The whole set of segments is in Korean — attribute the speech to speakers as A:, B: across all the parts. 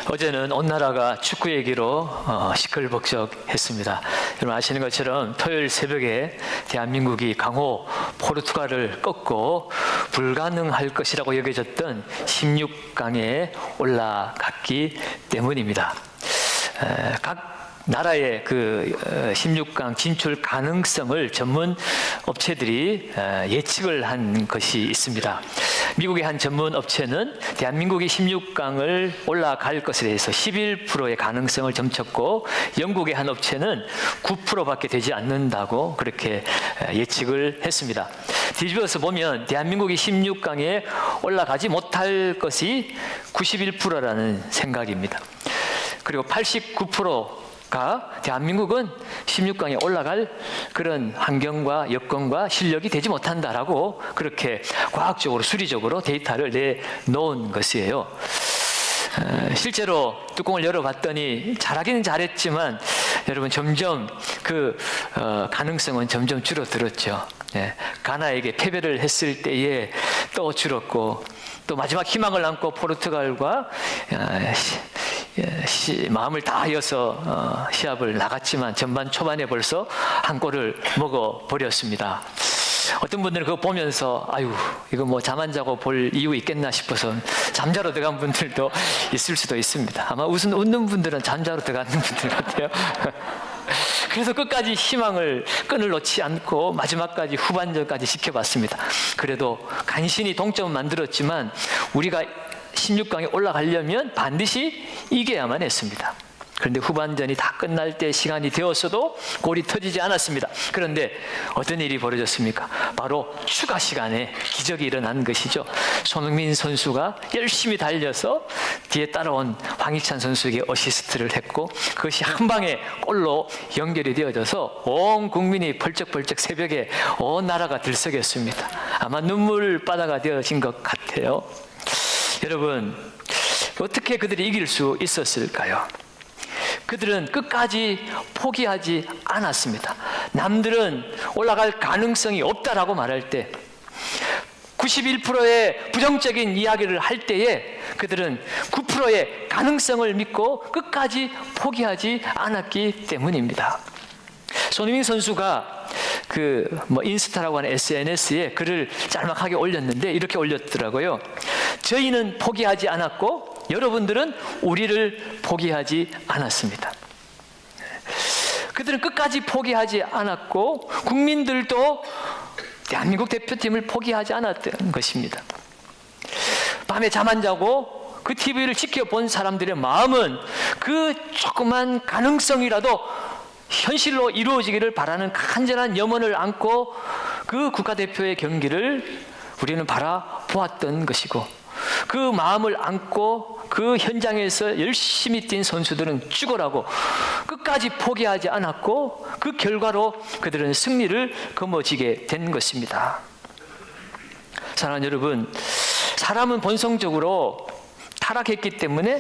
A: 어제는 온 나라가 축구 얘기로 시끌벅적했습니다. 여러분 아시는 것처럼 토요일 새벽에 대한민국이 강호 포르투갈을 꺾고 불가능할 것이라고 여겨졌던 16강에 올라갔기 때문입니다. 각 나라의 그 16강 진출 가능성을 전문 업체들이 예측을 한 것이 있습니다. 미국의 한 전문 업체는 대한민국이 16강을 올라갈 것에 대해서 11%의 가능성을 점쳤고, 영국의 한 업체는 9%밖에 되지 않는다고 그렇게 예측을 했습니다. 뒤집어서 보면 대한민국이 16강에 올라가지 못할 것이 91%라는 생각입니다. 그리고 89%가 대한민국은 16강에 올라갈 그런 환경과 여건과 실력이 되지 못한다라고 그렇게 과학적으로 수리적으로 데이터를 내놓은 것이에요. 실제로 뚜껑을 열어봤더니 잘하기는 잘했지만 여러분 점점 그 가능성은 점점 줄어들었죠. 가나에게 패배를 했을 때에 또 줄었고, 또 마지막 희망을 안고 포르투갈과 마음을 다하여서 시합을 나갔지만 전반 초반에 벌써 한 골을 먹어버렸습니다. 어떤 분들은 그거 보면서 아유 이거 뭐 잠 안 자고 볼 이유 있겠나 싶어서 잠자러 들어간 분들도 있을 수도 있습니다. 아마 웃는 분들은 잠자러 들어가는 분들 같아요. 그래서 끝까지 희망을 끈을 놓지 않고 마지막까지 후반전까지 지켜봤습니다. 그래도 간신히 동점을 만들었지만 우리가 16강에 올라가려면 반드시 이겨야만 했습니다. 그런데 후반전이 다 끝날 때 시간이 되었어도 골이 터지지 않았습니다. 그런데 어떤 일이 벌어졌습니까? 바로 추가 시간에 기적이 일어난 것이죠. 손흥민 선수가 열심히 달려서 뒤에 따라온 황희찬 선수에게 어시스트를 했고, 그것이 한 방에 골로 연결이 되어져서 온 국민이 벌쩍벌쩍 새벽에 온 나라가 들썩였습니다. 아마 눈물바다가 되어진 것 같아요. 여러분, 어떻게 그들이 이길 수 있었을까요? 그들은 끝까지 포기하지 않았습니다. 남들은 올라갈 가능성이 없다라고 말할 때, 91%의 부정적인 이야기를 할 때에 그들은 9%의 가능성을 믿고 끝까지 포기하지 않았기 때문입니다. 손흥민 선수가 인스타라고 하는 SNS에 글을 짤막하게 올렸는데 이렇게 올렸더라고요. 저희는 포기하지 않았고 여러분들은 우리를 포기하지 않았습니다. 그들은 끝까지 포기하지 않았고 국민들도 대한민국 대표팀을 포기하지 않았던 것입니다. 밤에 잠 안 자고 그 TV를 지켜본 사람들의 마음은 그 조그만 가능성이라도 현실로 이루어지기를 바라는 간절한 염원을 안고 그 국가대표의 경기를 우리는 바라보았던 것이고, 그 마음을 안고 그 현장에서 열심히 뛴 선수들은 죽어라고 끝까지 포기하지 않았고, 그 결과로 그들은 승리를 거머쥐게 된 것입니다. 사랑하는 여러분, 사람은 본성적으로 타락했기 때문에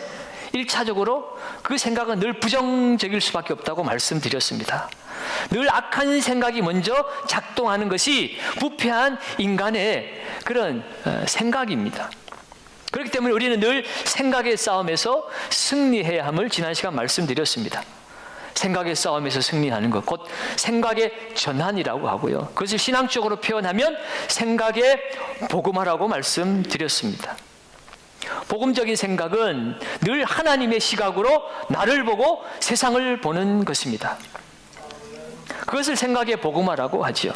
A: 1차적으로 그 생각은 늘 부정적일 수밖에 없다고 말씀드렸습니다. 늘 악한 생각이 먼저 작동하는 것이 부패한 인간의 그런 생각입니다. 그렇기 때문에 우리는 늘 생각의 싸움에서 승리해야 함을 지난 시간 말씀드렸습니다. 생각의 싸움에서 승리하는 것, 곧 생각의 전환이라고 하고요. 그것을 신앙적으로 표현하면 생각의 복음화라고 말씀드렸습니다. 복음적인 생각은 늘 하나님의 시각으로 나를 보고 세상을 보는 것입니다. 그것을 생각의 복음화라고 하지요.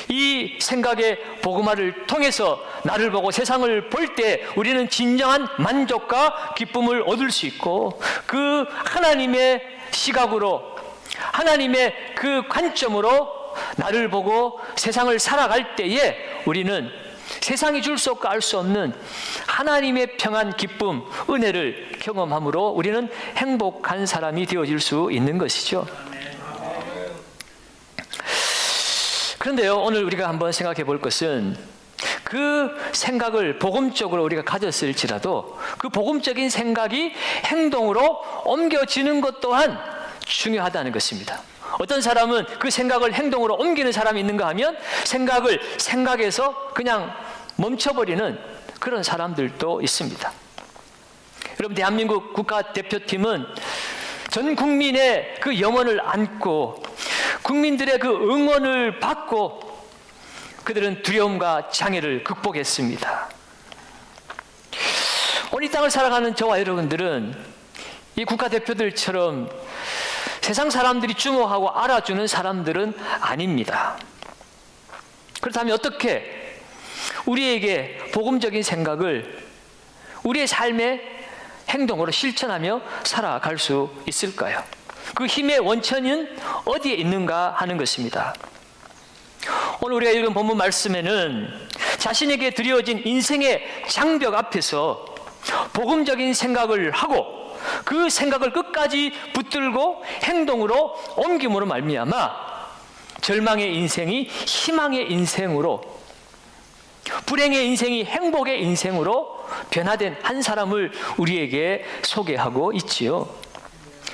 A: 이 생각의 복음화를 통해서 나를 보고 세상을 볼 때 우리는 진정한 만족과 기쁨을 얻을 수 있고, 그 하나님의 시각으로, 하나님의 그 관점으로 나를 보고 세상을 살아갈 때에 우리는 세상이 줄 수 없고 알 수 없는 하나님의 평안, 기쁨, 은혜를 경험함으로 우리는 행복한 사람이 되어질 수 있는 것이죠. 그런데요, 오늘 우리가 한번 생각해 볼 것은 그 생각을 복음적으로 우리가 가졌을지라도 그 복음적인 생각이 행동으로 옮겨지는 것 또한 중요하다는 것입니다. 어떤 사람은 그 생각을 행동으로 옮기는 사람이 있는가 하면 생각을 생각에서 그냥 멈춰버리는 그런 사람들도 있습니다. 여러분, 대한민국 국가대표팀은 전 국민의 그 염원을 안고 국민들의 그 응원을 받고 그들은 두려움과 장애를 극복했습니다. 오늘 이 땅을 살아가는 저와 여러분들은 이 국가대표들처럼 세상 사람들이 주목하고 알아주는 사람들은 아닙니다. 그렇다면 어떻게 우리에게 복음적인 생각을 우리의 삶의 행동으로 실천하며 살아갈 수 있을까요? 그 힘의 원천은 어디에 있는가 하는 것입니다. 오늘 우리가 읽은 본문 말씀에는 자신에게 드려진 인생의 장벽 앞에서 복음적인 생각을 하고 그 생각을 끝까지 붙들고 행동으로 옮김으로 말미암아 절망의 인생이 희망의 인생으로, 불행의 인생이 행복의 인생으로 변화된 한 사람을 우리에게 소개하고 있지요.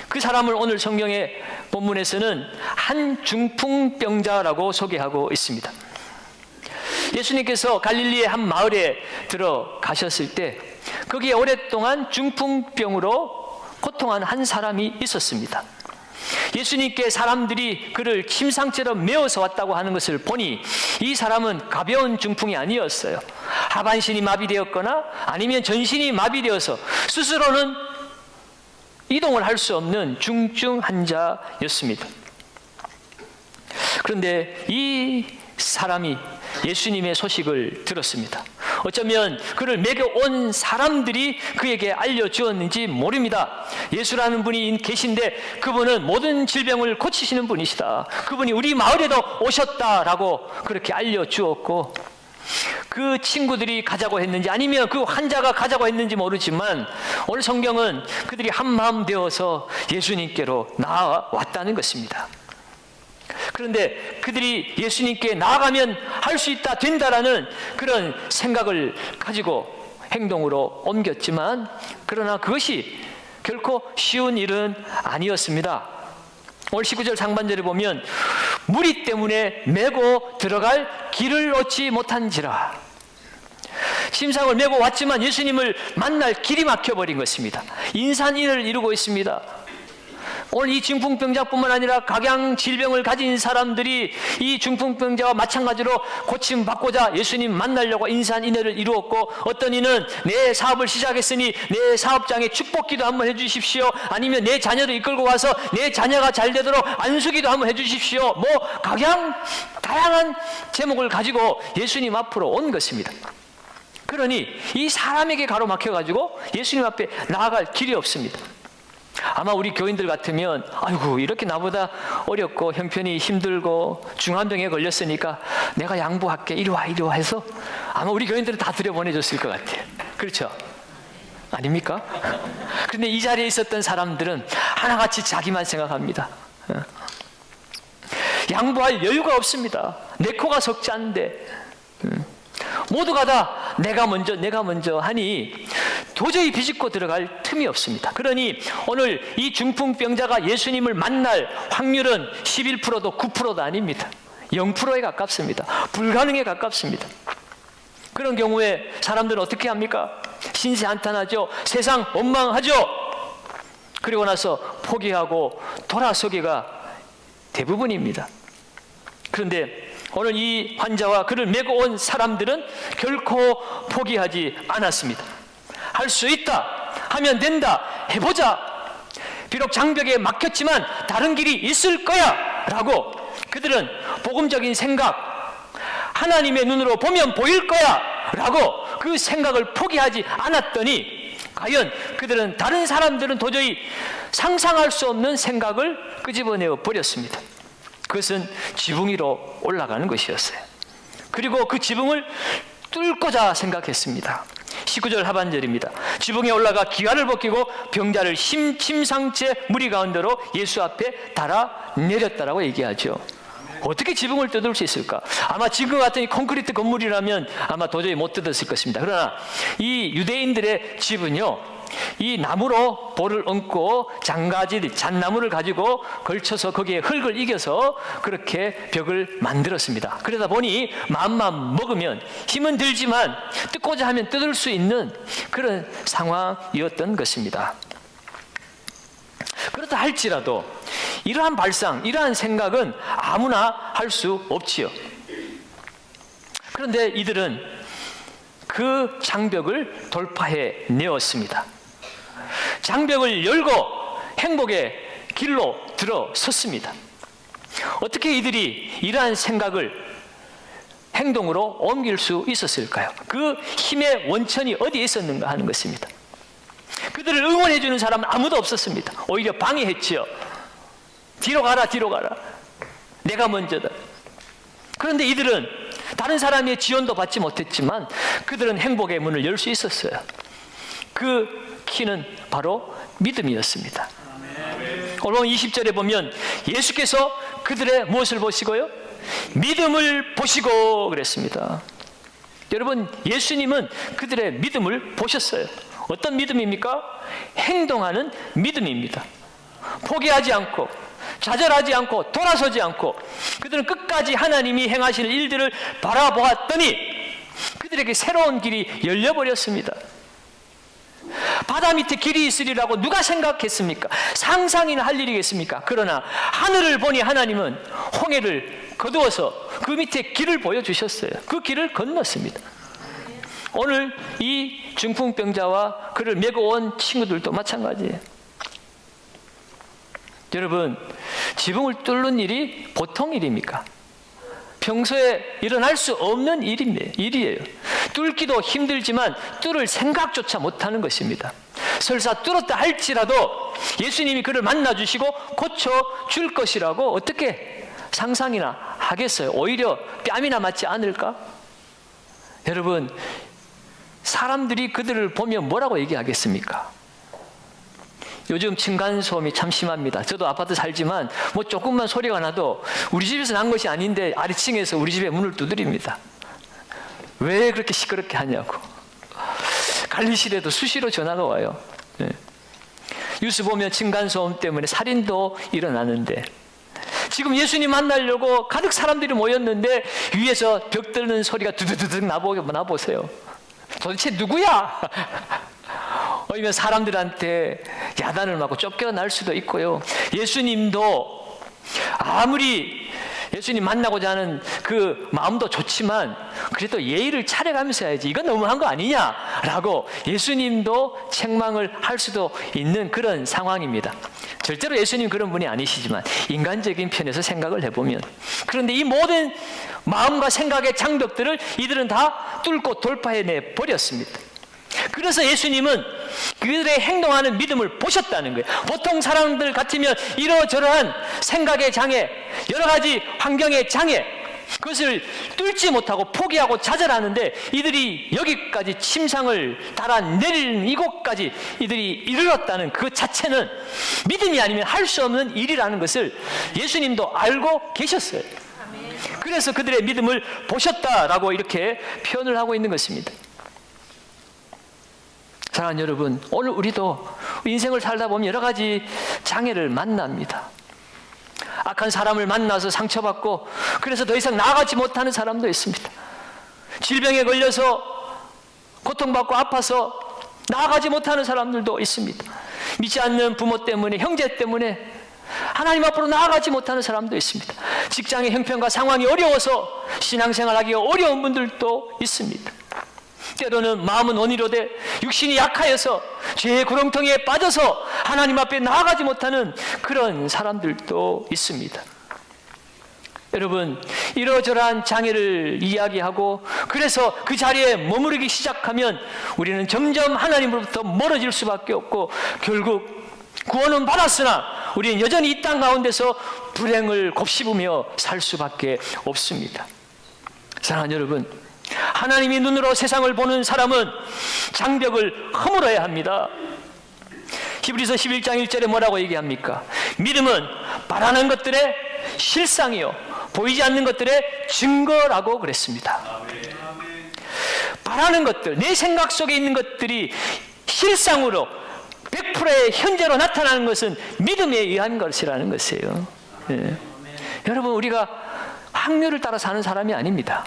A: 그 사람을 오늘 성경의 본문에서는 한 중풍병자라고 소개하고 있습니다. 예수님께서 갈릴리의 한 마을에 들어가셨을 때 거기에 오랫동안 중풍병으로 고통한 한 사람이 있었습니다. 예수님께 사람들이 그를 침상처럼 메어서 왔다고 하는 것을 보니 이 사람은 가벼운 중풍이 아니었어요. 하반신이 마비되었거나 아니면 전신이 마비되어서 스스로는 이동을 할 수 없는 중증 환자였습니다. 그런데 이 사람이 예수님의 소식을 들었습니다. 어쩌면 그를 먹여온 사람들이 그에게 알려주었는지 모릅니다. 예수라는 분이 계신데 그분은 모든 질병을 고치시는 분이시다. 그분이 우리 마을에도 오셨다라고 그렇게 알려주었고, 그 친구들이 가자고 했는지 아니면 그 환자가 가자고 했는지 모르지만 오늘 성경은 그들이 한마음 되어서 예수님께로 나아왔다는 것입니다. 그런데 그들이 예수님께 나아가면 할 수 있다, 된다라는 그런 생각을 가지고 행동으로 옮겼지만, 그러나 그것이 결코 쉬운 일은 아니었습니다. 오늘 19절 상반절에 보면 무리 때문에 메고 들어갈 길을 얻지 못한지라. 침상을 메고 왔지만 예수님을 만날 길이 막혀버린 것입니다. 인산인해를 이루고 있습니다. 오늘 이 중풍병자뿐만 아니라 각양 질병을 가진 사람들이 이 중풍병자와 마찬가지로 고침받고자 예수님 만나려고 인산인해를 이루었고, 어떤 이는 내 사업을 시작했으니 내 사업장에 축복기도 한번 해주십시오, 아니면 내 자녀를 이끌고 와서 내 자녀가 잘 되도록 안수기도 한번 해주십시오, 뭐 각양 다양한 제목을 가지고 예수님 앞으로 온 것입니다. 그러니 이 사람에게 가로막혀가지고 예수님 앞에 나아갈 길이 없습니다. 아마 우리 교인들 같으면 아이고 이렇게 나보다 어렵고 형편이 힘들고 중환병에 걸렸으니까 내가 양보할게, 이리 와 해서 아마 우리 교인들은 다 들여보내줬을 것 같아요. 그렇죠? 아닙니까? 그런데 이 자리에 있었던 사람들은 하나같이 자기만 생각합니다. 양보할 여유가 없습니다. 내 코가 석자인데 모두가 다 내가 먼저 하니 도저히 비집고 들어갈 틈이 없습니다. 그러니 오늘 이 중풍병자가 예수님을 만날 확률은 11%도 9%도 아닙니다. 0%에 가깝습니다. 불가능에 가깝습니다. 그런 경우에 사람들은 어떻게 합니까? 신세한탄하죠. 세상 원망하죠. 그리고 나서 포기하고 돌아서기가 대부분입니다. 그런데 오늘 이 환자와 그를 메고 온 사람들은 결코 포기하지 않았습니다. 할 수 있다, 하면 된다, 해보자. 비록 장벽에 막혔지만 다른 길이 있을 거야 라고 그들은 복음적인 생각, 하나님의 눈으로 보면 보일 거야 라고 그 생각을 포기하지 않았더니 과연 그들은 다른 사람들은 도저히 상상할 수 없는 생각을 끄집어내어 버렸습니다. 그것은 지붕 위로 올라가는 것이었어요. 그리고 그 지붕을 뚫고자 생각했습니다. 19절 하반절입니다. 지붕에 올라가 기와를 벗기고 병자를 침상째 무리 가운데로 예수 앞에 달아 내렸다라고 얘기하죠. 어떻게 지붕을 뜯을 수 있을까? 아마 지금 같은 이 콘크리트 건물이라면 아마 도저히 못 뜯었을 것입니다. 그러나 이 유대인들의 집은요, 이 나무로 볼을 얹고 장가지 잣나무를 가지고 걸쳐서 거기에 흙을 이겨서 그렇게 벽을 만들었습니다. 그러다 보니 마음만 먹으면 힘은 들지만 뜯고자 하면 뜯을 수 있는 그런 상황이었던 것입니다. 그렇다 할지라도 이러한 발상, 이러한 생각은 아무나 할 수 없지요. 그런데 이들은 그 장벽을 돌파해 내었습니다. 장벽을 열고 행복의 길로 들어섰습니다. 어떻게 이들이 이러한 생각을 행동으로 옮길 수 있었을까요? 그 힘의 원천이 어디에 있었는가 하는 것입니다. 그들을 응원해 주는 사람은 아무도 없었습니다. 오히려 방해했지요. 뒤로 가라, 뒤로 가라. 내가 먼저다. 그런데 이들은 다른 사람의 지원도 받지 못했지만 그들은 행복의 문을 열 수 있었어요. 그 키는 바로 믿음이었습니다. 오늘 20절에 보면 예수께서 그들의 무엇을 보시고요? 믿음을 보시고 그랬습니다. 여러분, 예수님은 그들의 믿음을 보셨어요. 어떤 믿음입니까? 행동하는 믿음입니다. 포기하지 않고 좌절하지 않고 돌아서지 않고 그들은 끝까지 하나님이 행하실 일들을 바라보았더니 그들에게 새로운 길이 열려버렸습니다. 바다 밑에 길이 있으리라고 누가 생각했습니까? 상상이나 할 일이겠습니까? 그러나 하늘을 보니 하나님은 홍해를 거두어서 그 밑에 길을 보여주셨어요. 그 길을 건넜습니다. 오늘 이 중풍병자와 그를 메고 온 친구들도 마찬가지예요. 여러분, 지붕을 뚫는 일이 보통 일입니까? 평소에 일어날 수 없는 일이에요. 뚫기도 힘들지만 뚫을 생각조차 못하는 것입니다. 설사 뚫었다 할지라도 예수님이 그를 만나주시고 고쳐줄 것이라고 어떻게 상상이나 하겠어요? 오히려 뺨이나 맞지 않을까? 여러분, 사람들이 그들을 보면 뭐라고 얘기하겠습니까? 요즘 층간소음이 참 심합니다. 저도 아파트 살지만 뭐 조금만 소리가 나도 우리 집에서 난 것이 아닌데 아래층에서 우리 집에 문을 두드립니다. 왜 그렇게 시끄럽게 하냐고. 관리실에도 수시로 전화가 와요. 네. 뉴스 보면 층간소음 때문에 살인도 일어나는데 지금 예수님 만나려고 가득 사람들이 모였는데 위에서 벽 뚫는 소리가 두두두둑 나보세요. 도대체 누구야? 아니면 사람들한테 야단을 맞고 쫓겨날 수도 있고요. 예수님도 아무리 예수님 만나고자 하는 그 마음도 좋지만 그래도 예의를 차려가면서 해야지. 이건 너무한 거 아니냐라고 예수님도 책망을 할 수도 있는 그런 상황입니다. 절대로 예수님 그런 분이 아니시지만 인간적인 편에서 생각을 해보면, 그런데 이 모든 마음과 생각의 장벽들을 이들은 다 뚫고 돌파해내 버렸습니다. 그래서 예수님은 그들의 행동하는 믿음을 보셨다는 거예요. 보통 사람들 같으면 이러저러한 생각의 장애, 여러 가지 환경의 장애, 그것을 뚫지 못하고 포기하고 좌절하는데 이들이 여기까지 침상을 달아내리는 이곳까지 이들이 이르렀다는 그 자체는 믿음이 아니면 할 수 없는 일이라는 것을 예수님도 알고 계셨어요. 그래서 그들의 믿음을 보셨다라고 이렇게 표현을 하고 있는 것입니다. 사랑하는 여러분, 오늘 우리도 인생을 살다 보면 여러 가지 장애를 만납니다. 악한 사람을 만나서 상처받고 그래서 더 이상 나아가지 못하는 사람도 있습니다. 질병에 걸려서 고통받고 아파서 나아가지 못하는 사람들도 있습니다. 믿지 않는 부모 때문에, 형제 때문에 하나님 앞으로 나아가지 못하는 사람도 있습니다. 직장의 형편과 상황이 어려워서 신앙생활하기가 어려운 분들도 있습니다. 때로는 마음은 원이로되 육신이 약하여서 죄의 구렁텅이에 빠져서 하나님 앞에 나아가지 못하는 그런 사람들도 있습니다. 여러분, 이러저러한 장애를 이야기하고 그래서 그 자리에 머무르기 시작하면 우리는 점점 하나님으로부터 멀어질 수밖에 없고 결국 구원은 받았으나 우리는 여전히 이 땅 가운데서 불행을 곱씹으며 살 수밖에 없습니다. 사랑하는 여러분, 하나님이 눈으로 세상을 보는 사람은 장벽을 허물어야 합니다. 히브리서 11장 1절에 뭐라고 얘기합니까? 믿음은 바라는 것들의 실상이요 보이지 않는 것들의 증거라고 그랬습니다. 바라는 것들, 내 생각 속에 있는 것들이 실상으로 100%의 현재로 나타나는 것은 믿음에 의한 것이라는 것이에요. 예. 여러분, 우리가 확률을 따라 사는 사람이 아닙니다.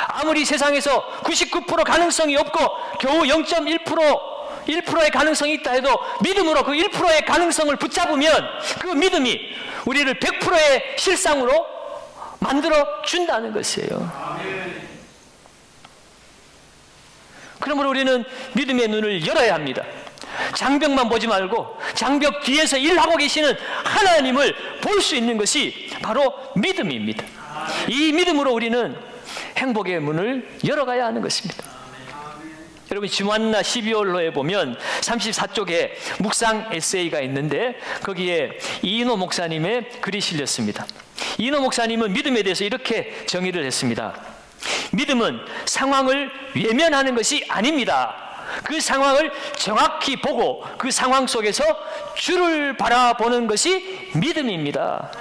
A: 아무리 세상에서 99% 가능성이 없고 겨우 1%의 가능성이 있다 해도 믿음으로 그 1%의 가능성을 붙잡으면 그 믿음이 우리를 100%의 실상으로 만들어 준다는 것이에요. 그러므로 우리는 믿음의 눈을 열어야 합니다. 장벽만 보지 말고 장벽 뒤에서 일하고 계시는 하나님을 볼 수 있는 것이 바로 믿음입니다. 이 믿음으로 우리는 행복의 문을 열어가야 하는 것입니다. 여러분, 주만나 12월로에 보면 34쪽에 묵상 에세이가 있는데 거기에 이인호 목사님의 글이 실렸습니다. 이인호 목사님은 믿음에 대해서 이렇게 정의를 했습니다. 믿음은 상황을 외면하는 것이 아닙니다. 그 상황을 정확히 보고 그 상황 속에서 주를 바라보는 것이 믿음입니다.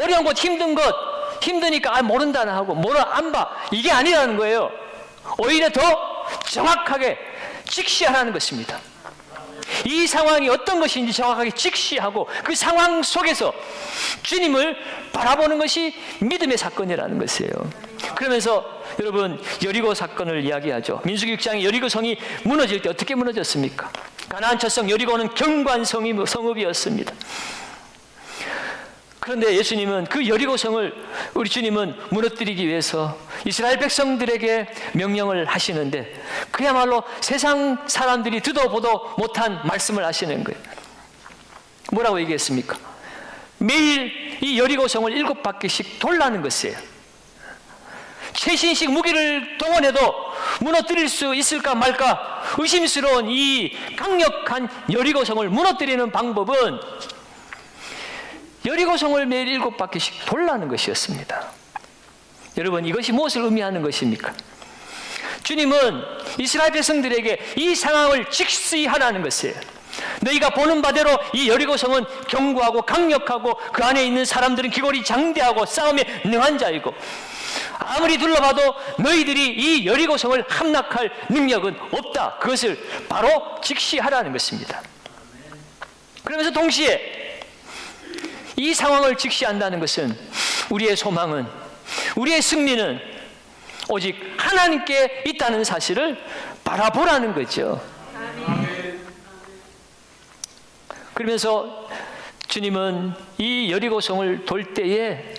A: 어려운 것, 힘든 것, 힘드니까 모른다나 하고 안 봐, 이게 아니라는 거예요. 오히려 더 정확하게 직시하라는 것입니다. 이 상황이 어떤 것인지 정확하게 직시하고 그 상황 속에서 주님을 바라보는 것이 믿음의 사건이라는 것이에요. 그러면서 여러분, 여리고 사건을 이야기하죠. 민수기 6장에 여리고성이 무너질 때 어떻게 무너졌습니까? 가나안 첫 성 여리고는 견고한 성읍이었습니다. 그런데 예수님은 그 여리고성을, 우리 주님은 무너뜨리기 위해서 이스라엘 백성들에게 명령을 하시는데 그야말로 세상 사람들이 듣도 보도 못한 말씀을 하시는 거예요. 뭐라고 얘기했습니까? 매일 이 여리고성을 7바퀴씩 돌라는 것이에요. 최신식 무기를 동원해도 무너뜨릴 수 있을까 말까 의심스러운 이 강력한 여리고성을 무너뜨리는 방법은 여리고성을 매일 7바퀴씩 돌라는 것이었습니다. 여러분, 이것이 무엇을 의미하는 것입니까? 주님은 이스라엘 백성들에게 이 상황을 직시하라는 것이에요. 너희가 보는 바대로 이 여리고성은 견고하고 강력하고 그 안에 있는 사람들은 기골이 장대하고 싸움에 능한 자이고 아무리 둘러봐도 너희들이 이 여리고성을 함락할 능력은 없다. 그것을 바로 직시하라는 것입니다. 그러면서 동시에 이 상황을 직시한다는 것은 우리의 소망은, 우리의 승리는 오직 하나님께 있다는 사실을 바라보라는 거죠. 그러면서 주님은 이 여리고성을 돌 때에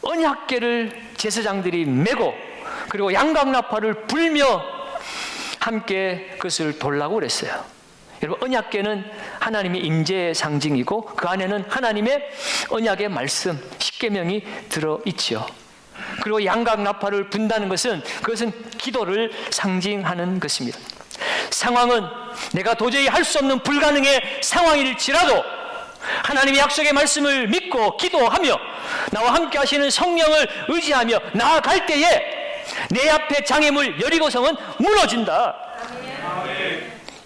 A: 언약궤를 제사장들이 메고 그리고 양각나팔을 불며 함께 그것을 돌라고 그랬어요. 여러분, 언약궤는 하나님의 임재의 상징이고 그 안에는 하나님의 언약의 말씀, 십계명이 들어있죠. 그리고 양각나팔을 분다는 것은 그것은 기도를 상징하는 것입니다. 상황은 내가 도저히 할 수 없는 불가능의 상황일지라도 하나님의 약속의 말씀을 믿고 기도하며 나와 함께 하시는 성령을 의지하며 나아갈 때에 내 앞에 장애물 여리고성은 무너진다.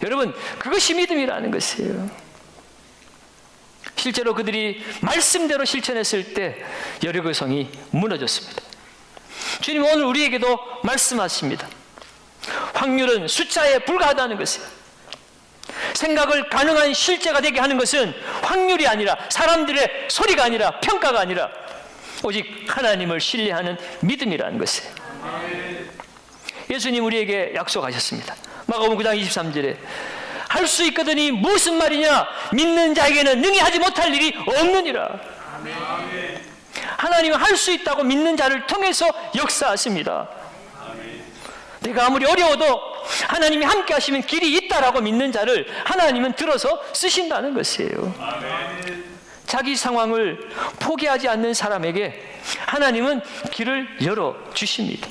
A: 여러분, 그것이 믿음이라는 것이에요. 실제로 그들이 말씀대로 실천했을 때 여리고성이 무너졌습니다. 주님 오늘 우리에게도 말씀하십니다. 확률은 숫자에 불과하다는 것이에요. 생각을 가능한 실제가 되게 하는 것은 확률이 아니라 사람들의 소리가 아니라 평가가 아니라 오직 하나님을 신뢰하는 믿음이라는 것이에요. 예수님 우리에게 약속하셨습니다. 마가복음 9장 23절에 할 수 있거든이 무슨 말이냐, 믿는 자에게는 능히 하지 못할 일이 없느니라. 하나님은 할 수 있다고 믿는 자를 통해서 역사하십니다. 내가 아무리 어려워도 하나님이 함께 하시면 길이 있다라고 믿는 자를 하나님은 들어서 쓰신다는 것이에요. 자기 상황을 포기하지 않는 사람에게 하나님은 길을 열어주십니다.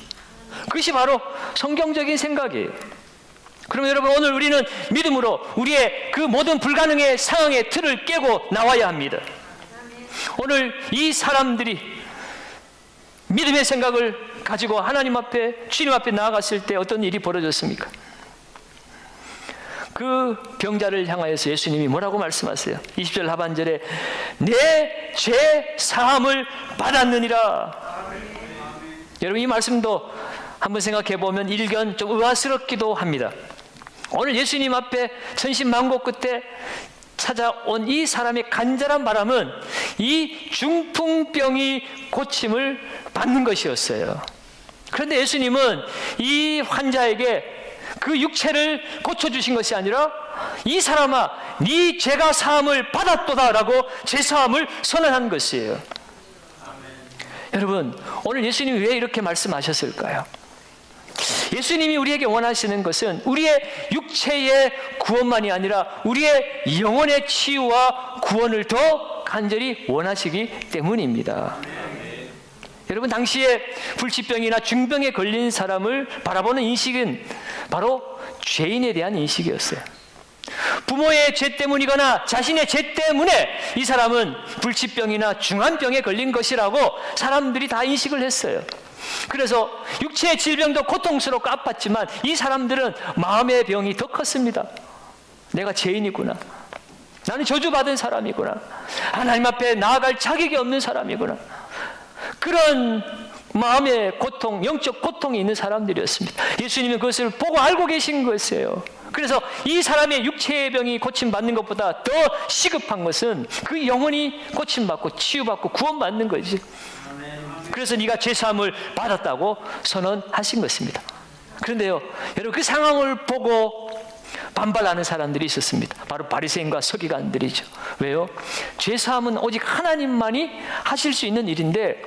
A: 그것이 바로 성경적인 생각이에요. 그럼 여러분, 오늘 우리는 믿음으로 우리의 그 모든 불가능의 상황의 틀을 깨고 나와야 합니다. 오늘 이 사람들이 믿음의 생각을 가지고 하나님 앞에, 주님 앞에 나아갔을 때 어떤 일이 벌어졌습니까? 그 병자를 향하여서 예수님이 뭐라고 말씀하세요? 20절 하반절에 내 죄 사함을 받았느니라. 여러분, 이 말씀도 한번 생각해 보면 일견 좀 의아스럽기도 합니다. 오늘 예수님 앞에 천신만고 끝에 찾아온 이 사람의 간절한 바람은 이 중풍병이 고침을 받는 것이었어요. 그런데 예수님은 이 환자에게 그 육체를 고쳐주신 것이 아니라 이 사람아 네 죄가 사함을 받았도다라고 죄사함을 선언한 것이에요. 여러분, 오늘 예수님이 왜 이렇게 말씀하셨을까요? 예수님이 우리에게 원하시는 것은 우리의 육체의 구원만이 아니라 우리의 영혼의 치유와 구원을 더 간절히 원하시기 때문입니다. 여러분, 당시에 불치병이나 중병에 걸린 사람을 바라보는 인식은 바로 죄인에 대한 인식이었어요. 부모의 죄 때문이거나 자신의 죄 때문에 이 사람은 불치병이나 중환병에 걸린 것이라고 사람들이 다 인식을 했어요. 그래서 육체의 질병도 고통스럽고 아팠지만 이 사람들은 마음의 병이 더 컸습니다. 내가 죄인이구나. 나는 저주받은 사람이구나. 하나님 앞에 나아갈 자격이 없는 사람이구나. 그런 마음의 고통, 영적 고통이 있는 사람들이었습니다. 예수님은 그것을 보고 알고 계신 것이에요. 그래서 이 사람의 육체의 병이 고침받는 것보다 더 시급한 것은 그 영혼이 고침받고 치유받고 구원받는 거지. 그래서 네가 죄사함을 받았다고 선언하신 것입니다. 그런데요, 여러분, 그 상황을 보고 반발하는 사람들이 있었습니다. 바로 바리새인과 서기관들이죠. 왜요? 죄사함은 오직 하나님만이 하실 수 있는 일인데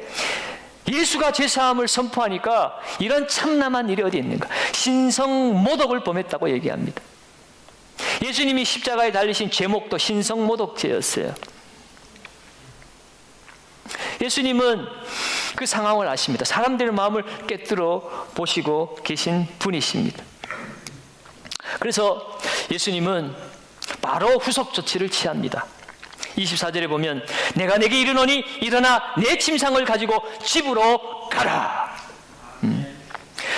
A: 예수가 죄사함을 선포하니까 이런 참남한 일이 어디 있는가? 신성모독을 범했다고 얘기합니다. 예수님이 십자가에 달리신 제목도 신성모독죄였어요. 예수님은 그 상황을 아십니다. 사람들의 마음을 꿰뚫어 보시고 계신 분이십니다. 그래서 예수님은 바로 후속 조치를 취합니다. 24절에 보면 내가 내게 이르노니 일어나 내 침상을 가지고 집으로 가라.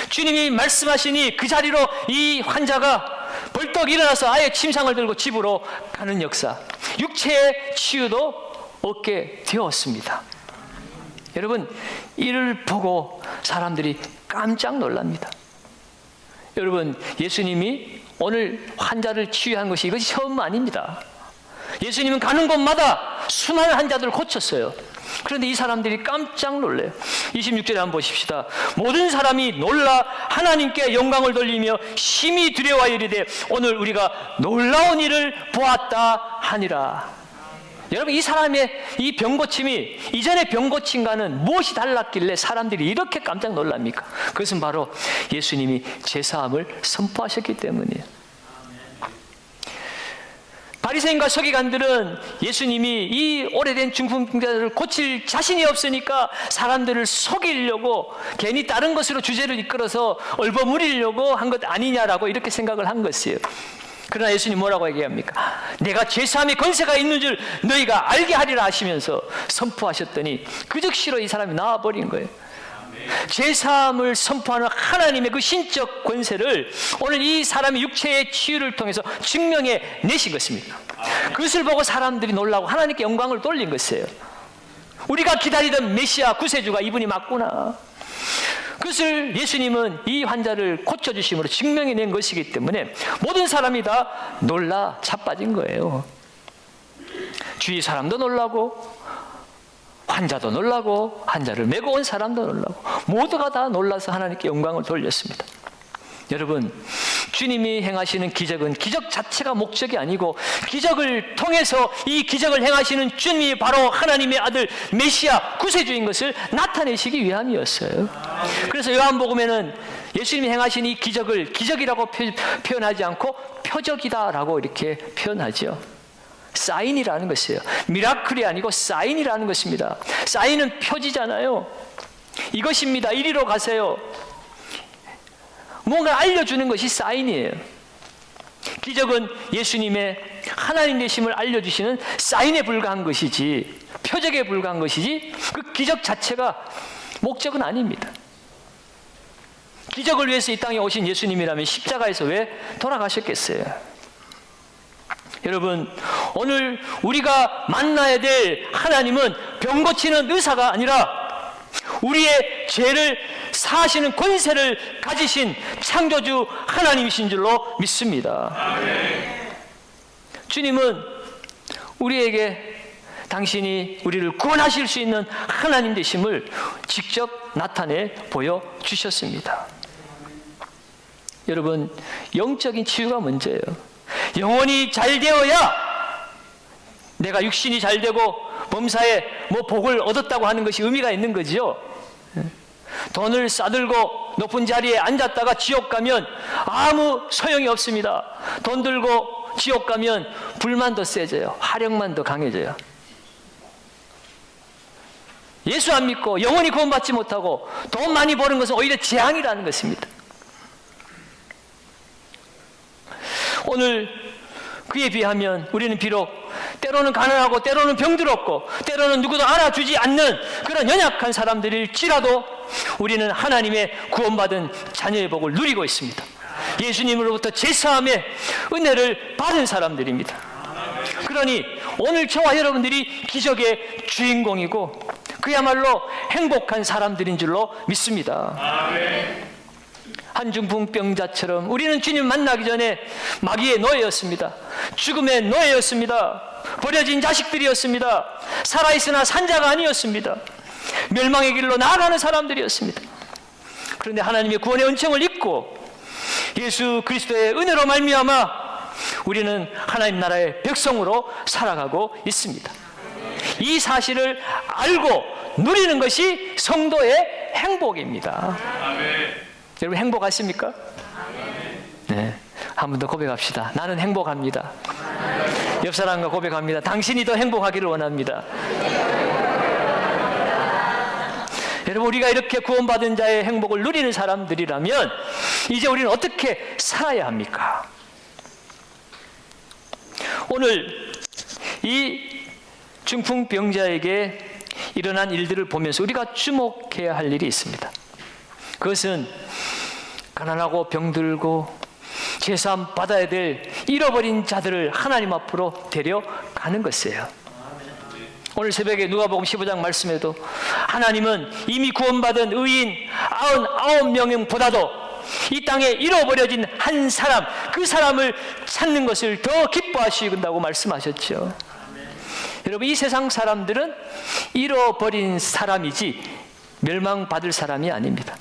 A: 주님이 말씀하시니 그 자리로 이 환자가 벌떡 일어나서 아예 침상을 들고 집으로 가는 역사, 육체의 치유도 얻게 되었습니다. 여러분, 이를 보고 사람들이 깜짝 놀랍니다. 여러분, 예수님이 오늘 환자를 치유한 것이 이것이 처음 아닙니다. 예수님은 가는 곳마다 수많은 환자들을 고쳤어요. 그런데 이 사람들이 깜짝 놀래요. 26절에 한번 보십시다. 모든 사람이 놀라 하나님께 영광을 돌리며 심히 두려워하여 이르되 오늘 우리가 놀라운 일을 보았다 하니라. 여러분, 이 사람의 이 병고침이 이전의 병고침과는 무엇이 달랐길래 사람들이 이렇게 깜짝 놀랍니까? 그것은 바로 예수님이 죄사함을 선포하셨기 때문이에요. 바리새인과 서기관들은 예수님이 이 오래된 중풍자를 고칠 자신이 없으니까 사람들을 속이려고 괜히 다른 것으로 주제를 이끌어서 얼버무리려고 한 것 아니냐라고 이렇게 생각을 한 것이에요. 그러나 예수님 뭐라고 얘기합니까? 내가 죄사함의 권세가 있는 줄 너희가 알게 하리라 하시면서 선포하셨더니 그 즉시로 이 사람이 나와버린 거예요. 죄사함을 선포하는 하나님의 그 신적 권세를 오늘 이 사람의 육체의 치유를 통해서 증명해 내신 것입니다. 그것을 보고 사람들이 놀라고 하나님께 영광을 돌린 것이에요. 우리가 기다리던 메시아 구세주가 이분이 맞구나. 그것을 예수님은 이 환자를 고쳐주심으로 증명해 낸 것이기 때문에 모든 사람이 다 놀라 자빠진 거예요. 주위 사람도 놀라고 환자도 놀라고 환자를 메고 온 사람도 놀라고 모두가 다 놀라서 하나님께 영광을 돌렸습니다. 여러분, 주님이 행하시는 기적은 기적 자체가 목적이 아니고 기적을 통해서 이 기적을 행하시는 주님이 바로 하나님의 아들 메시아 구세주인 것을 나타내시기 위함이었어요. 그래서 요한복음에는 예수님이 행하신 이 기적을 기적이라고 표현하지 않고 표적이다라고 이렇게 표현하죠. 사인이라는 것이에요. 미라클이 아니고 사인이라는 것입니다. 사인은 표지잖아요. 이것입니다. 이리로 가세요. 뭔가 알려주는 것이 사인이에요. 기적은 예수님의 하나님 되심을 알려주시는 사인에 불과한 것이지 표적에 불과한 것이지 그 기적 자체가 목적은 아닙니다. 기적을 위해서 이 땅에 오신 예수님이라면 십자가에서 왜 돌아가셨겠어요? 여러분, 오늘 우리가 만나야 될 하나님은 병 고치는 의사가 아니라 우리의 죄를 사시는 권세를 가지신 창조주 하나님이신 줄로 믿습니다. 아멘. 주님은 우리에게 당신이 우리를 구원하실 수 있는 하나님 되심을 직접 나타내 보여주셨습니다. 여러분, 영적인 치유가 문제예요. 영혼이 잘 되어야 내가 육신이 잘 되고 범사에 복을 얻었다고 하는 것이 의미가 있는 거지요. 돈을 싸들고 높은 자리에 앉았다가 지옥 가면 아무 소용이 없습니다. 돈 들고 지옥 가면 불만 더 세져요. 화력만 더 강해져요. 예수 안 믿고 영원히 구원받지 못하고 돈 많이 버는 것은 오히려 재앙이라는 것입니다. 오늘 그에 비하면 우리는 비록 때로는 가난하고 때로는 병들었고 때로는 누구도 알아주지 않는 그런 연약한 사람들일지라도 우리는 하나님의 구원받은 자녀의 복을 누리고 있습니다. 예수님으로부터 제사함의 은혜를 받은 사람들입니다. 그러니 오늘 저와 여러분들이 기적의 주인공이고 그야말로 행복한 사람들인 줄로 믿습니다. 한중풍병자처럼 우리는 주님 만나기 전에 마귀의 노예였습니다. 죽음의 노예였습니다. 버려진 자식들이었습니다. 살아있으나 산자가 아니었습니다. 멸망의 길로 나아가는 사람들이었습니다. 그런데 하나님의 구원의 은총을 입고 예수 그리스도의 은혜로 말미암아 우리는 하나님 나라의 백성으로 살아가고 있습니다. 이 사실을 알고 누리는 것이 성도의 행복입니다. 아멘. 여러분 행복하십니까? 네, 한 번 더 고백합시다. 나는 행복합니다. 옆 사람과 고백합니다. 당신이 더 행복하기를 원합니다. 여러분, 우리가 이렇게 구원받은 자의 행복을 누리는 사람들이라면 이제 우리는 어떻게 살아야 합니까? 오늘 이 중풍병자에게 일어난 일들을 보면서 우리가 주목해야 할 일이 있습니다. 그것은 가난하고 병들고 제사함 받아야 될 잃어버린 자들을 하나님 앞으로 데려가는 것이에요. 오늘 새벽에 누가복음 15장 말씀에도 하나님은 이미 구원받은 의인 99명보다도 이 땅에 잃어버려진 한 사람, 그 사람을 찾는 것을 더 기뻐하신다고 말씀하셨죠. 여러분, 이 세상 사람들은 잃어버린 사람이지 멸망받을 사람이 아닙니다.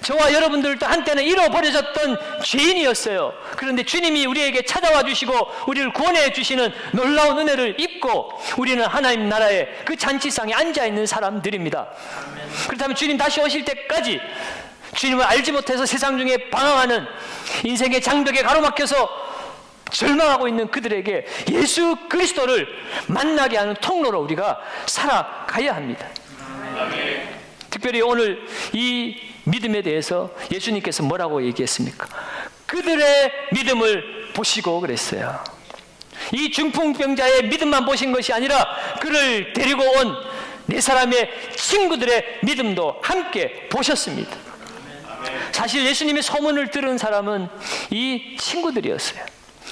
A: 저와 여러분들도 한때는 잃어버려졌던 죄인이었어요. 그런데 주님이 우리에게 찾아와 주시고 우리를 구원해 주시는 놀라운 은혜를 입고 우리는 하나님 나라의 그 잔치상에 앉아있는 사람들입니다. 그렇다면 주님 다시 오실 때까지 주님을 알지 못해서 세상 중에 방황하는 인생의 장벽에 가로막혀서 절망하고 있는 그들에게 예수 그리스도를 만나게 하는 통로로 우리가 살아가야 합니다. 특별히 오늘 이 믿음에 대해서 예수님께서 뭐라고 얘기했습니까? 그들의 믿음을 보시고 그랬어요. 이 중풍병자의 믿음만 보신 것이 아니라 그를 데리고 온 네 사람의 친구들의 믿음도 함께 보셨습니다. 사실 예수님의 소문을 들은 사람은 이 친구들이었어요.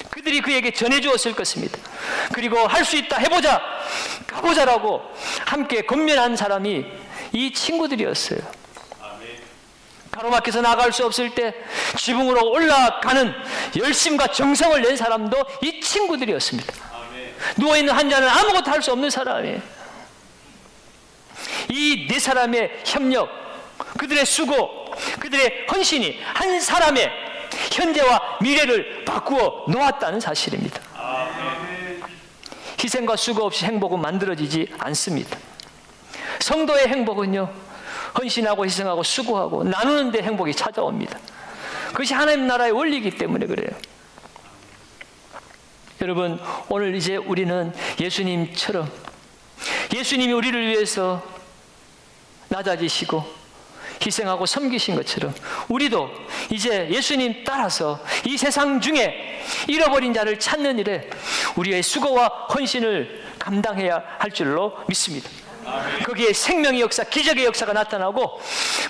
A: 그들이 그에게 전해주었을 것입니다. 그리고 할 수 있다, 해보자, 가보자라고 함께 권면한 사람이 이 친구들이었어요. 가로막혀서 나갈 수 없을 때 지붕으로 올라가는 열심과 정성을 낸 사람도 이 친구들이었습니다. 누워있는 환자는 아무것도 할 수 없는 사람이에요. 이 네 사람의 협력, 그들의 수고, 그들의 헌신이 한 사람의 현재와 미래를 바꾸어 놓았다는 사실입니다. 희생과 수고 없이 행복은 만들어지지 않습니다. 성도의 행복은요, 헌신하고 희생하고 수고하고 나누는 데 행복이 찾아옵니다. 그것이 하나님 나라의 원리이기 때문에 그래요. 여러분, 오늘 이제 우리는 예수님처럼 예수님이 우리를 위해서 낮아지시고 희생하고 섬기신 것처럼 우리도 이제 예수님 따라서 이 세상 중에 잃어버린 자를 찾는 일에 우리의 수고와 헌신을 감당해야 할 줄로 믿습니다. 거기에 생명의 역사, 기적의 역사가 나타나고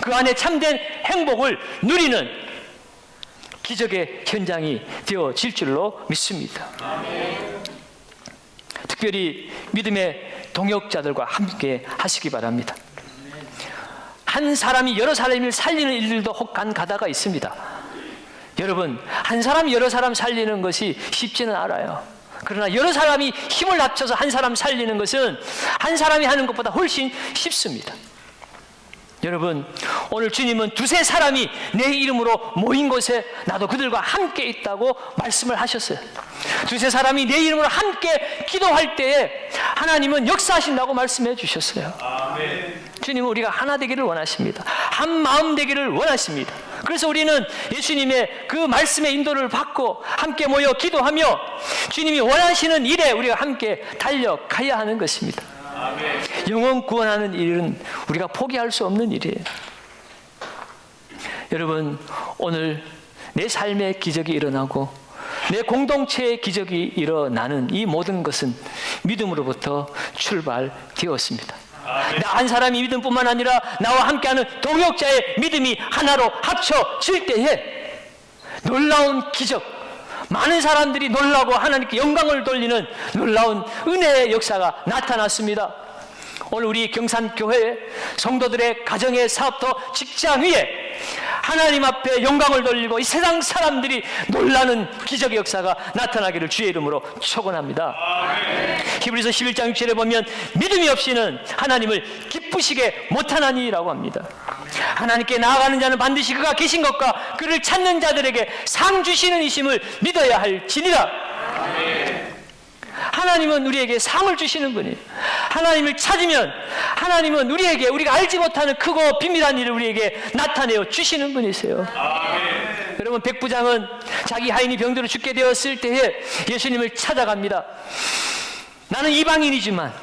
A: 그 안에 참된 행복을 누리는 기적의 현장이 되어질 줄로 믿습니다. 특별히 믿음의 동역자들과 함께 하시기 바랍니다. 한 사람이 여러 사람을 살리는 일들도 혹한 가다가 있습니다. 여러분, 한 사람이 여러 사람 살리는 것이 쉽지는 않아요. 그러나 여러 사람이 힘을 합쳐서 한 사람 살리는 것은 한 사람이 하는 것보다 훨씬 쉽습니다. 여러분, 오늘 주님은 두세 사람이 내 이름으로 모인 곳에 나도 그들과 함께 있다고 말씀을 하셨어요. 두세 사람이 내 이름으로 함께 기도할 때에 하나님은 역사하신다고 말씀해 주셨어요. 아멘. 주님은 우리가 하나 되기를 원하십니다. 한 마음 되기를 원하십니다. 그래서 우리는 예수님의 그 말씀의 인도를 받고 함께 모여 기도하며 주님이 원하시는 일에 우리가 함께 달려가야 하는 것입니다. 아멘. 영혼 구원하는 일은 우리가 포기할 수 없는 일이에요. 여러분, 오늘 내 삶의 기적이 일어나고 내 공동체의 기적이 일어나는 이 모든 것은 믿음으로부터 출발되었습니다. 나 한 사람이 믿음뿐만 아니라 나와 함께하는 동역자의 믿음이 하나로 합쳐질 때에 놀라운 기적, 많은 사람들이 놀라고 하나님께 영광을 돌리는 놀라운 은혜의 역사가 나타났습니다. 오늘 우리 경산교회 성도들의 가정의 사업터 직장 위에 하나님 앞에 영광을 돌리고 이 세상 사람들이 놀라는 기적의 역사가 나타나기를 주의 이름으로 축원합니다. 히브리서 11장 6절에 보면 믿음이 없이는 하나님을 기쁘시게 못하나니라고 합니다. 하나님께 나아가는 자는 반드시 그가 계신 것과 그를 찾는 자들에게 상 주시는 이심을 믿어야 할지니라. 하나님은 우리에게 상을 주시는 분이에요. 하나님을 찾으면 하나님은 우리에게 우리가 알지 못하는 크고 비밀한 일을 우리에게 나타내어 주시는 분이세요. 아멘. 여러분, 백부장은 자기 하인이 병들어 죽게 되었을 때에 예수님을 찾아갑니다. 나는 이방인이지만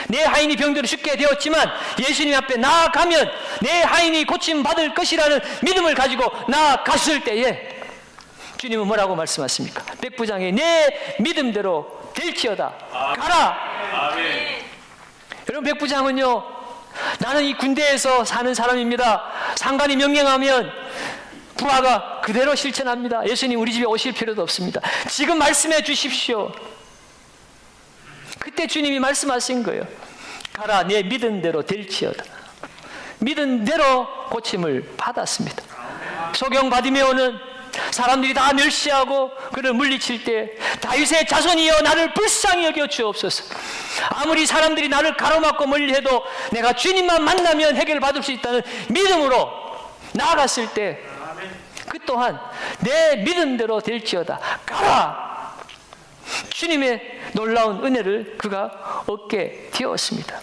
A: 내 하인이 병들어 죽게 되었지만 예수님 앞에 나아가면 내 하인이 고침받을 것이라는 믿음을 가지고 나아갔을 때에 주님은 뭐라고 말씀하십니까? 백부장이 내 믿음대로 될지어다. 가라. 아멘. 여러분, 백부장은요, 나는 이 군대에서 사는 사람입니다. 상관이 명령하면 부하가 그대로 실천합니다. 예수님 우리 집에 오실 필요도 없습니다. 지금 말씀해 주십시오. 그때 주님이 말씀하신 거예요. 가라, 내 믿은 대로 될지어다. 믿은 대로 고침을 받았습니다. 소경 바디메오는 사람들이 다 멸시하고 그를 물리칠 때 다윗의 자손이여 나를 불쌍히 여겨 주옵소서. 아무리 사람들이 나를 가로막고 멀리해도 내가 주님만 만나면 해결받을 수 있다는 믿음으로 나아갔을 때 그 또한 내 믿은 대로 될지어다. 가라. 주님의 놀라운 은혜를 그가 얻게 되었습니다.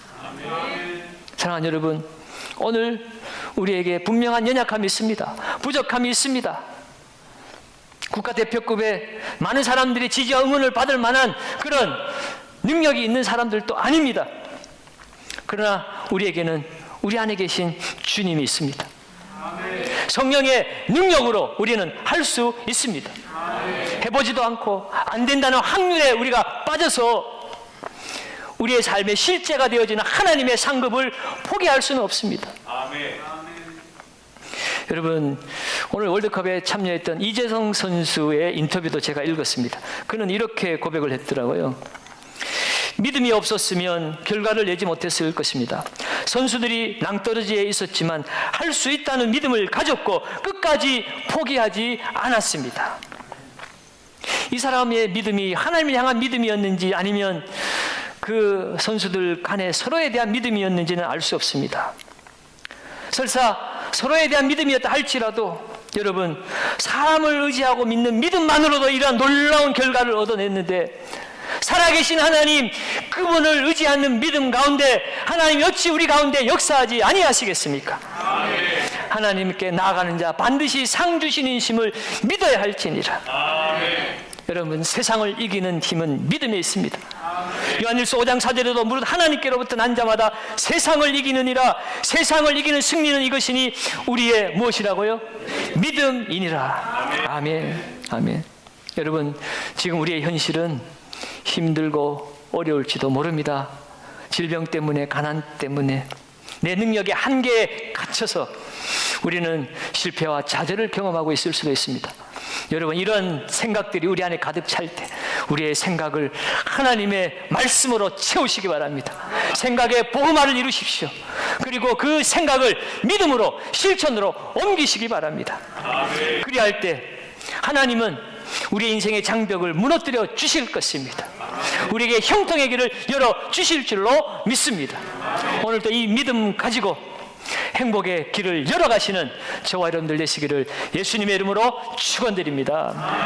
A: 사랑하는 여러분, 오늘 우리에게 분명한 연약함이 있습니다. 부족함이 있습니다. 국가대표급의 많은 사람들이 지지와 응원을 받을 만한 그런 능력이 있는 사람들도 아닙니다. 그러나 우리에게는 우리 안에 계신 주님이 있습니다. 성령의 능력으로 우리는 할 수 있습니다. 해보지도 않고 안 된다는 확률에 우리가 빠져서 우리의 삶의 실제가 되어지는 하나님의 상급을 포기할 수는 없습니다. 여러분, 오늘 월드컵에 참여했던 이재성 선수의 인터뷰도 제가 읽었습니다. 그는 이렇게 고백을 했더라고요. 믿음이 없었으면 결과를 내지 못했을 것입니다. 선수들이 낭떠러지에 있었지만 할 수 있다는 믿음을 가졌고 끝까지 포기하지 않았습니다. 이 사람의 믿음이 하나님을 향한 믿음이었는지 아니면 그 선수들 간에 서로에 대한 믿음이었는지는 알 수 없습니다. 설사 서로에 대한 믿음이었다 할지라도 여러분, 사람을 의지하고 믿는 믿음만으로도 이러한 놀라운 결과를 얻어냈는데 살아계신 하나님, 그분을 의지하는 믿음 가운데 하나님이 어찌 우리 가운데 역사하지 아니하시겠습니까? 아멘. 하나님께 나아가는 자 반드시 상 주시는 힘을 믿어야 할지니라. 아멘. 여러분, 세상을 이기는 힘은 믿음에 있습니다. 요한일서 5장 4절에도 무릇 하나님께로부터 난 자마다 세상을 이기느니라. 세상을 이기는 승리는 이것이니 우리의 무엇이라고요? 믿음이니라. 아멘. 아멘. 여러분, 지금 우리의 현실은 힘들고 어려울지도 모릅니다. 질병 때문에, 가난 때문에, 내 능력의 한계에 갇혀서 우리는 실패와 좌절을 경험하고 있을 수도 있습니다. 여러분, 이런 생각들이 우리 안에 가득 찰 때 우리의 생각을 하나님의 말씀으로 채우시기 바랍니다. 생각의 복음화를 이루십시오. 그리고 그 생각을 믿음으로 실천으로 옮기시기 바랍니다. 그리할 때 하나님은 우리의 인생의 장벽을 무너뜨려 주실 것입니다. 우리에게 형통의 길을 열어 주실 줄로 믿습니다. 오늘도 이 믿음 가지고 행복의 길을 열어가시는 저와 여러분들 되시기를 예수님의 이름으로 축원드립니다.